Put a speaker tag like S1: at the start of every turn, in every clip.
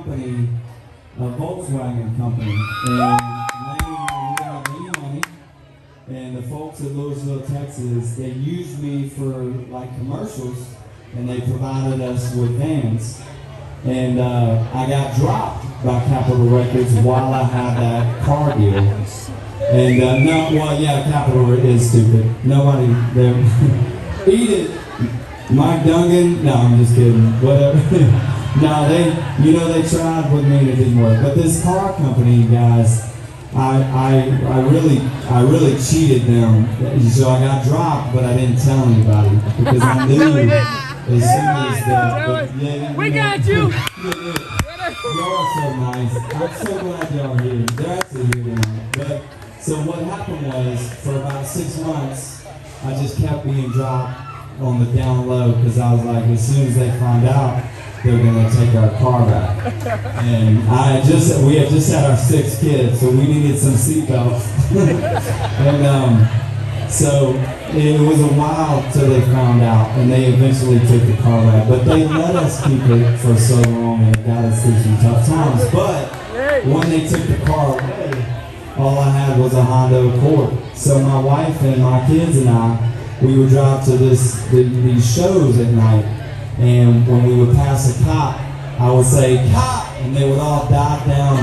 S1: company, a Volkswagen company, and we got any money. And the folks at Lewisville, Texas, they used me for like commercials, and they provided us with vans. And I got dropped by Capitol Records while I had that car deal. And Capitol is stupid. Nobody there. Eat it, Mike Dungan. No, I'm just kidding. Whatever. No, they tried with me and it didn't work. But this car company, guys, I really cheated them. So I got dropped, but I didn't tell anybody because I knew as soon as
S2: we got you.
S1: Y'all are so nice. I'm so glad y'all are here. They're actually here now. But so what happened was, for about 6 months, I just kept being dropped on the down low because I was like, as soon as they find out, they're gonna take our car back. And we had just had our 6th kid, so we needed some seatbelts. And so it was a while till they found out, and they eventually took the car back. But they let us keep it for so long, and it got us through some tough times. But when they took the car away, all I had was a Honda Accord. So my wife and my kids and I, we would drive to these shows at night. And when we would pass a cop, I would say, "Cop!" and they would all dive down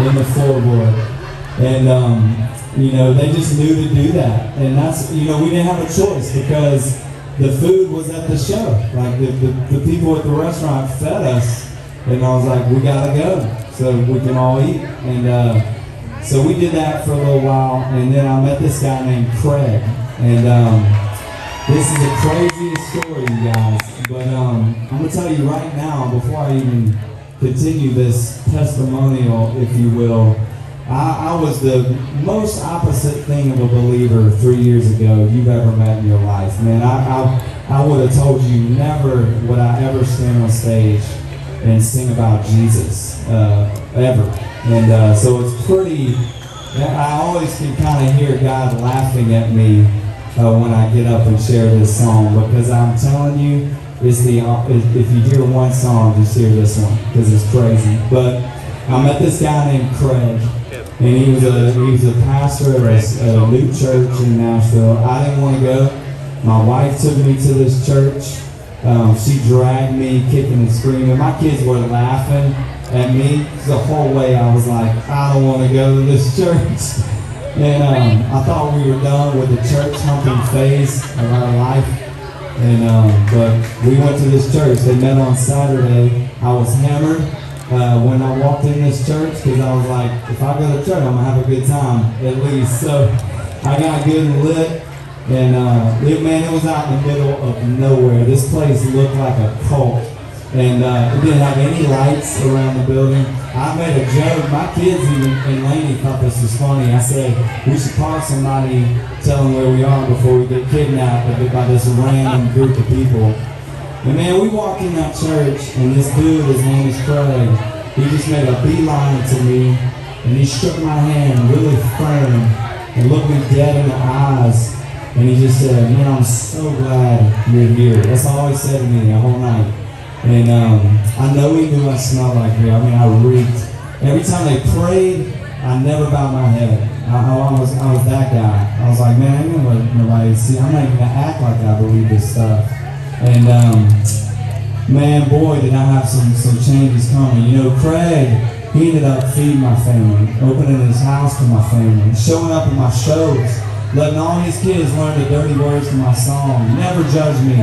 S1: in the floorboard. And, they just knew to do that. And that's, we didn't have a choice because the food was at the show. Like, the people at the restaurant fed us. And I was like, we gotta go so we can all eat. And so we did that for a little while. And then I met this guy named Craig. And this is the craziest story, you guys. But I'm going to tell you right now, before I even continue this testimonial, if you will, I was the most opposite thing of a believer 3 years ago you've ever met in your life. Man, I would have told you never would I ever stand on stage and sing about Jesus, ever. And so it's pretty, I always can kind of hear God laughing at me when I get up and share this song, because I'm telling you, if you hear one song, just hear this one, because it's crazy. But I met this guy named Craig, and he was a pastor of a new church in Nashville. I didn't want to go. My wife took me to this church. She dragged me kicking and screaming. My kids were laughing at me the whole way. I was like, I don't want to go to this church. And I thought we were done with the church humping phase of our life. And but we went to this church. They met on Saturday. I was hammered when I walked in this church because I was like, if I go to church, I'm gonna have a good time at least. So I got good and lit. And it was out in the middle of nowhere. This place looked like a cult. And it didn't have any lights around the building. I made a joke. My kids and Lainey thought this was funny. I said, we should call somebody, tell them where we are before we get kidnapped by this random group of people. And man, we walked in that church, and this dude, his name is Craig, he just made a beeline to me, and he shook my hand really firm and looked me dead in the eyes. And he just said, man, I'm so glad you're here. That's all he said to me the whole night. And I know he knew I smelled like beer. I mean, I reeked. Every time they prayed, I never bowed my head. I was that guy. I was like, man, I ain't gonna let nobody see. I'm not even gonna act like I believe this stuff. And man, boy, did I have some changes coming. Craig, he ended up feeding my family, opening his house to my family, showing up at my shows, letting all these kids learn the dirty words to my song. Never judged me.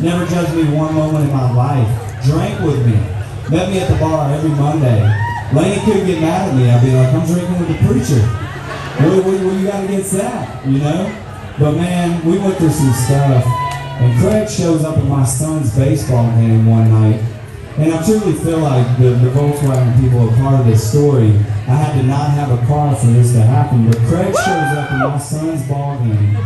S1: Never judged me one moment in my life. Drank with me. Met me at the bar every Monday. Lainey couldn't get mad at me. I'd be like, I'm drinking with the preacher. What you got against that, But man, we went through some stuff. And Craig shows up at my son's baseball game one night. And I truly feel like the Volkswagen people are part of this story. I had to not have a car for this to happen, but Craig shows up in my son's ball game.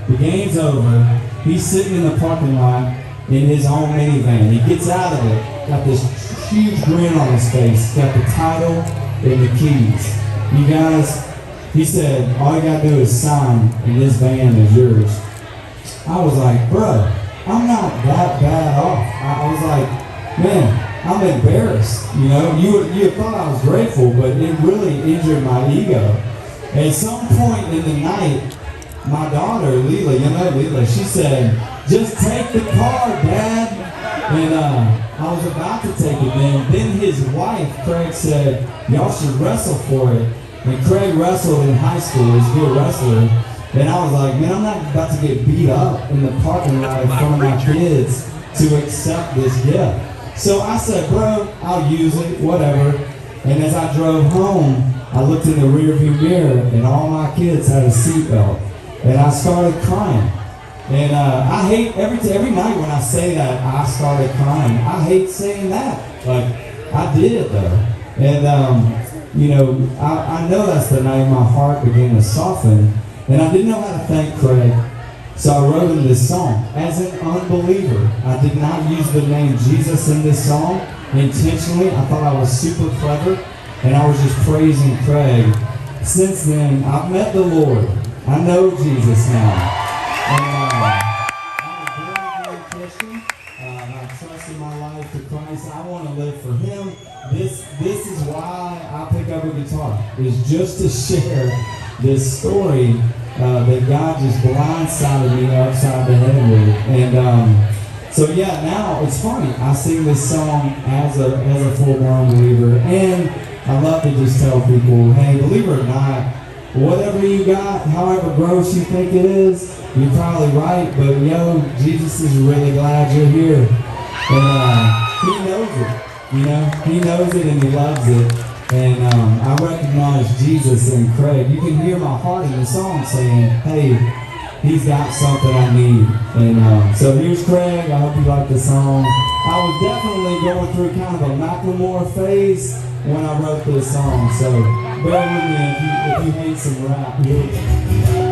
S1: The game's over. He's sitting in the parking lot in his own minivan. He gets out of it, got this huge grin on his face, got the title and the keys. You guys, he said, all you gotta do is sign and this van is yours. I was like, bro, I'm not that bad off. I was like, man, I'm embarrassed. You know, you would thought I was grateful, but it really injured my ego. At some point in the night, my daughter, Leela, you know Leela, she said, "Just take the car, Dad." And I was about to take it then his wife, Craig, said, "Y'all should wrestle for it." And Craig wrestled in high school, he's a good wrestler. And I was like, man, I'm not about to get beat up in the parking lot in front of my kids to accept this gift. So I said, bro, I'll use it, whatever. And as I drove home, I looked in the rearview mirror and all my kids had a seatbelt. And I started crying. And I hate, every night when I say that, I started crying. I hate saying that. Like, I did it though. And, you know, I know that's the night my heart began to soften. And I didn't know how to thank Craig. So I wrote him this song. As an unbeliever, I did not use the name Jesus in this song intentionally. I thought I was super clever. And I was just praising Craig. Since then, I've met the Lord. I know Jesus now. And I'm a born-again Christian. I've trusted my life to Christ. I want to live for Him. This is why I pick up a guitar. Is just to share this story that God just blindsided me upside the head with. And so yeah, now it's funny. I sing this song as a full-blown believer, and I love to just tell people, hey, believe it or not, whatever you got, however gross you think it is, you're probably right, but yo, Jesus is really glad you're here. And He knows it, you know? He knows it and He loves it. And I recognize Jesus in Craig. You can hear my heart in the song saying, hey, he's got something I need. And so here's Craig. I hope you like the song. I was definitely going through kind of a Macklemore phase when I wrote this song, so bear with me if you hate some rap.